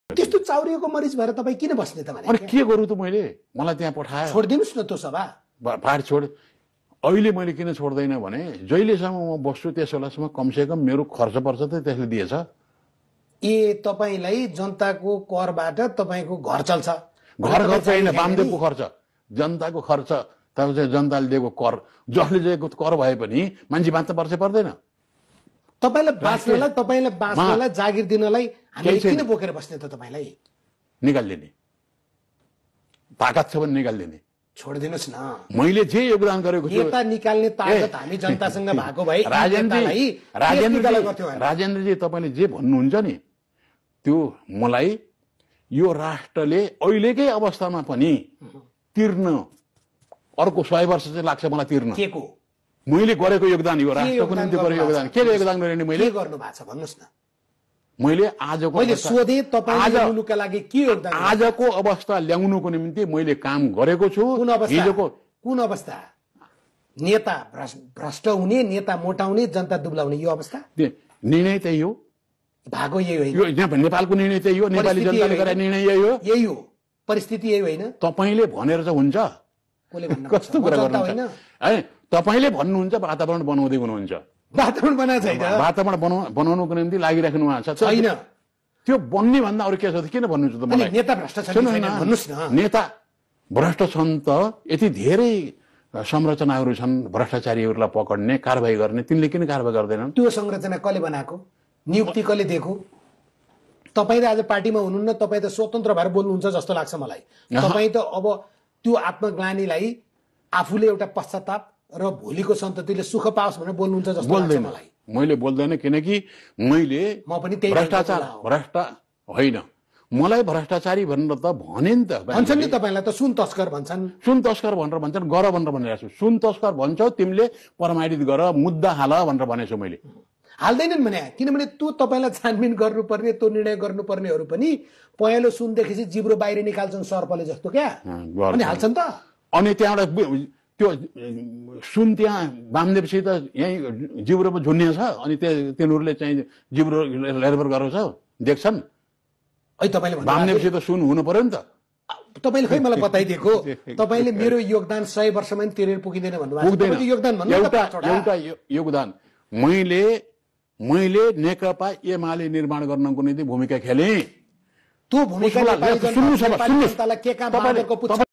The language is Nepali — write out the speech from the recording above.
त्यस्तो चाउरिएको मरिच भएर तपाईँ किन बस्ने त भने? अनि के गरौँ त मैले? मलाई त्यहाँ पठायो। छोडिदिनुहोस् न त्यो सभा। फाट छोड। अहिले मैले किन छोड्दैन भने जहिलेसम्म म बस्छु त्यस बेलासम्म कमसेकम मेरो खर्च पर्छ त त्यसले दिएछ। ए तपाईलाई जनताको करबाट तपाईँको घर चल्छ? घर छैन, वामदेवको खर्च, जनताको खर्च, तपाईँ जनताले दिएको कर, जसले दिएको कर भए पनि मान्छे बाँच्न पर्छ पर्दैन? तपाईँलाई बाँच्नलाई जागिर दिनलाई हामीले किन बोकेर बस्ने त? तपाईँलाई निकालिदिने ताकत छ भने निकालिदिने। छोडिदिनुहोस् न। मैले जे योगदान गरेको छु नेता निकाल्ने ताकत हामी जनतासँग भएको भए राजेन्द्रजी तपाईँले जे भन्नुहुन्छ नि त्यो मलाई यो राष्ट्रले अहिलेकै अवस्थामा पनि तिर्न अर्को 100 वर्ष चाहिँ लाग्छ मलाई तिर्न। के को? मैले गरेको योगदान, यो राष्ट्रको निम्ति गरेको योगदान। के योगदान गरेँ नि मैले? के गर्नु भएको छ भन्नुहोस् न। मैले आजको सोधे तपाईले ल्याउनुका लागि के योगदान? आजको अवस्था ल्याउनुको निम्ति मैले काम गरेको छु। कुन अवस्था? नेता भ्रष्ट हुने, नेता मोटाउने, जनता दुब्लाउने यो अवस्था? निर्णय त्यही हो भएको। यही हो नेपालको निर्णय त्यही हो, नेपाली जनताले गरेको निर्णय यही हो। यही हो परिस्थिति, यही होइन? तपाईले भनेर चाहिँ हुन्छ? कस्तो कुरा गर्नुहुन्छ? तपाईले भन्नुहुन्छ वातावरण बनाउँदै हुनुहुन्छ। वातावरण बनाएको छैन। वातावरण बनाउनुको निम्ति लागिराख्नु भएको छ। छैन त्यो बन्ने भन्दा अरू के छ त? किन भन्नुहुन्छ त मलाई? नेता भ्रष्ट छन् भन्नुस् न। नेता भ्रष्ट छन् त, यति धेरै संरचनाहरू छन् भ्रष्टाचारीहरूलाई पकड्ने, कारबाही गर्ने, तिनले किन कारबाही गर्दैनन्? त्यो संरचना कसले बनाएको? नियुक्ति कसले दिएको? तपाईँ त आज पार्टीमा हुनुहुन्न, तपाईँ त स्वतन्त्र भएर बोल्नुहुन्छ जस्तो लाग्छ मलाई। तपाईँ त अब त्यो आत्मग्लानीलाई आफूले एउटा पश्चाताप र भोलिको सन्ततिले सुख पाओस् भनेर बोल्नुहुन्छ जस्तो लाग्छ मलाई। मैले बोल्दैन, किनकि म पनि त्यही भ्रष्टाचार भ्रष्ट होइन। मलाई भ्रष्टाचारी भनेर त भने नि त भन्छन् नि, तपाईँलाई त सुन तस्कर भन्छन्। सुन तस्कर भनेर भन्छन्, गर भनेर भनिरहेको छु। सुन तस्कर भन्छौ तिमीले, प्रमाणित गर, मुद्दा हाल भनेर भनेछु मैले। हाल्दैनन् भने, किनभने त्यो तपाईँलाई छानबिन गर्नुपर्ने, त्यो निर्णय गर्नुपर्नेहरू पनि पहेँलो सुनदेखि जिब्रो बाहिर निकाल्छन् सर्पले जस्तो क्या, अनि हाल्छन् त। अनि त्यहाँबाट त्यो सुन त्यहाँ वामदेवसित यहीँ जिब्रोमा झुन्ने छ, अनि तिनीहरूले चाहिँ जिब्रो लेबर गराउँछ, देख्छन्। वामदेवसित सुन हुनु पर्यो नि त। तपाईँले खै मलाई बताइदिएको? तपाईँले मेरो योगदान 100 वर्षमा नि तिरेर पुगिँदैन भन्नुभएको। एउटा योगदान मैले नेकपा एमाले निर्माण गर्नको निम्ति भूमिका खेलेँ। त्यो भूमिका